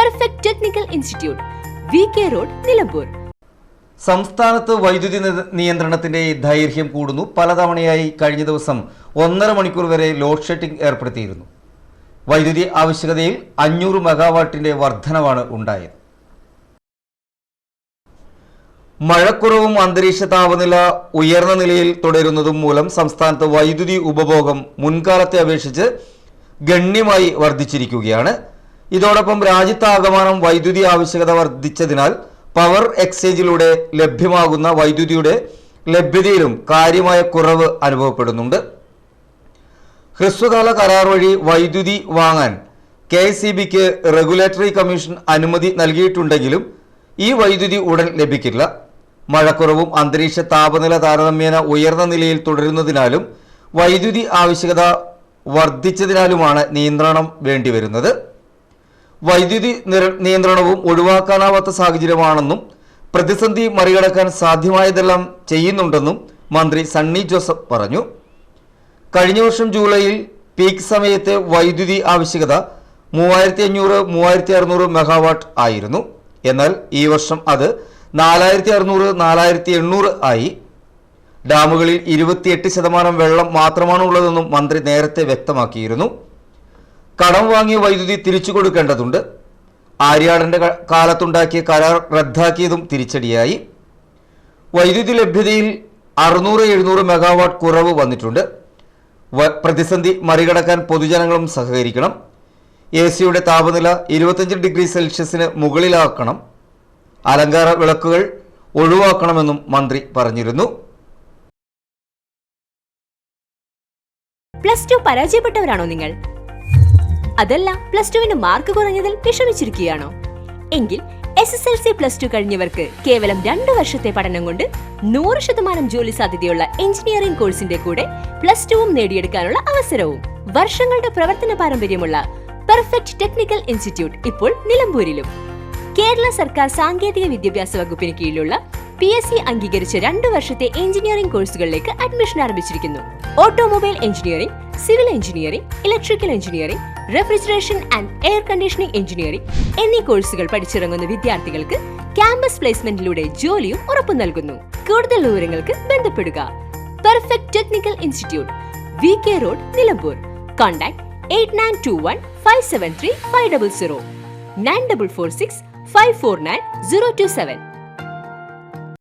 Perfect technical institute, VK road, Nilambur. സംസ്ഥാനത്ത് വൈദ്യുതി നിയന്ത്രണത്തിന്റെ ദൈർഘ്യം കൂടുന്നു. പലതവണയായി കഴിഞ്ഞ ദിവസം 1.5 മണിക്കൂർ വരെ ലോഡ് ഷെഡിംഗ് ഏർപ്പെടുത്തിയിരുന്നു. വൈദ്യുതി ആവശ്യകതയിൽ 500 മെഗാവാട്ടിന്റെ വർധനവാണ് ഉണ്ടായത്. മഴക്കുറവും അന്തരീക്ഷ താപനില ഉയർന്ന നിലയിൽ തുടരുന്നതും മൂലം സംസ്ഥാനത്ത് വൈദ്യുതി ഉപഭോഗം മുൻകാലത്തെ അപേക്ഷിച്ച് ഗണ്യമായി വർദ്ധിച്ചിരിക്കുകയാണ്. ഇതോടൊപ്പം രാജ്യത്താകമാനം വൈദ്യുതി ആവശ്യകത വർദ്ധിച്ചതിനാൽ പവർ എക്സ്ചേഞ്ചിലൂടെ ലഭ്യമാകുന്ന വൈദ്യുതിയുടെ ലഭ്യതയിലും കാര്യമായ കുറവ് അനുഭവപ്പെടുന്നുണ്ട്. ഹ്രസ്വകാല കരാർ വഴി വൈദ്യുതി വാങ്ങാൻ KSEBക്ക് റെഗുലേറ്ററി കമ്മീഷൻ അനുമതി നൽകിയിട്ടുണ്ടെങ്കിലും ഈ വൈദ്യുതി ഉടൻ ലഭിക്കില്ല. മഴക്കുറവും അന്തരീക്ഷ താപനില താരതമ്യേന ഉയർന്ന നിലയിൽ തുടരുന്നതിനാലും വൈദ്യുതി ആവശ്യകത വർദ്ധിച്ചതിനാലുമാണ് നിയന്ത്രണം വേണ്ടിവരുന്നത്. വൈദ്യുതി നിയന്ത്രണവും ഒഴിവാക്കാനാവാത്ത സാഹചര്യമാണെന്നും പ്രതിസന്ധി മറികടക്കാൻ സാധ്യമായതെല്ലാം ചെയ്യുന്നുണ്ടെന്നും മന്ത്രി സണ്ണി ജോസഫ് പറഞ്ഞു. കഴിഞ്ഞ വർഷം ജൂലൈയിൽ പീക്ക് സമയത്തെ വൈദ്യുതി ആവശ്യകത 3500-3600 മെഗാവാട്ട് ആയിരുന്നു. എന്നാൽ ഈ വർഷം അത് 4600-4800 ആയി. ഡാമുകളിൽ 28% വെള്ളം മാത്രമാണുള്ളതെന്നും മന്ത്രി നേരത്തെ വ്യക്തമാക്കിയിരുന്നു. കടം വാങ്ങിയ വൈദ്യുതി തിരിച്ചു കൊടുക്കേണ്ടതുണ്ട്. ആര്യാടന്റെ കാലത്തുണ്ടാക്കിയ കരാർ റദ്ദാക്കിയതും തിരിച്ചടിയായി. വൈദ്യുതി ലഭ്യതയിൽ 600-700 മെഗാവാട്ട് കുറവ് വന്നിട്ടുണ്ട്. പ്രതിസന്ധി മറികടക്കാൻ പൊതുജനങ്ങളും സഹകരിക്കണം. AC-യുടെ താപനില 25 ഡിഗ്രി സെൽഷ്യസിന് മുകളിലാക്കണം. അലങ്കാര വിളക്കുകൾ ഒഴിവാക്കണമെന്നും മന്ത്രി പറഞ്ഞിരുന്നു. +2 പരാജയപ്പെട്ടവരാണോ നിങ്ങൾ? അതല്ല +2 മാർക്ക് കുറഞ്ഞതിൽ വിഷമിച്ചിരിക്കുകയാണോ? എങ്കിൽ SSLC +2 കഴിഞ്ഞവർക്ക് കേവലം 2 വർഷത്തെ പഠനം കൊണ്ട് 100% ജോലി സാധ്യതയുള്ള എഞ്ചിനീയറിംഗ് കോഴ്സിന്റെ കൂടെ +2 നേടിയെടുക്കാനുള്ള അവസരവും. വർഷങ്ങളുടെ പ്രവർത്തന പാരമ്പര്യമുള്ള പെർഫെക്റ്റ് ടെക്നിക്കൽ ഇൻസ്റ്റിറ്റ്യൂട്ട് ഇപ്പോൾ നിലമ്പൂരിലും. കേരള സർക്കാർ സാങ്കേതിക വിദ്യാഭ്യാസ വകുപ്പിന് കീഴിലുള്ള PSC അംഗീകരിച്ച 2 വർഷത്തെ എഞ്ചിനീയറിംഗ് കോഴ്സുകളിലേക്ക് അഡ്മിഷൻ ആരംഭിച്ചിരിക്കുന്നു. Automobile engineering, civil engineering, electrical engineering, refrigeration and air conditioning engineering എന്നീ കോഴ്സുകൾ പഠിച്ചിറങ്ങുന്ന വിദ്യാർത്ഥികൾക്ക് ക്യാമ്പസ് പ്ലേസ്മെന്റിലൂടെ ജോലിയും ഉറപ്പു നൽകുന്നു. കൂടുതൽ വിവരങ്ങൾക്ക് ബന്ധപ്പെടുക. Perfect technical institute, VK road, Nilambur. Contact 8921 573 500 9446 549 027.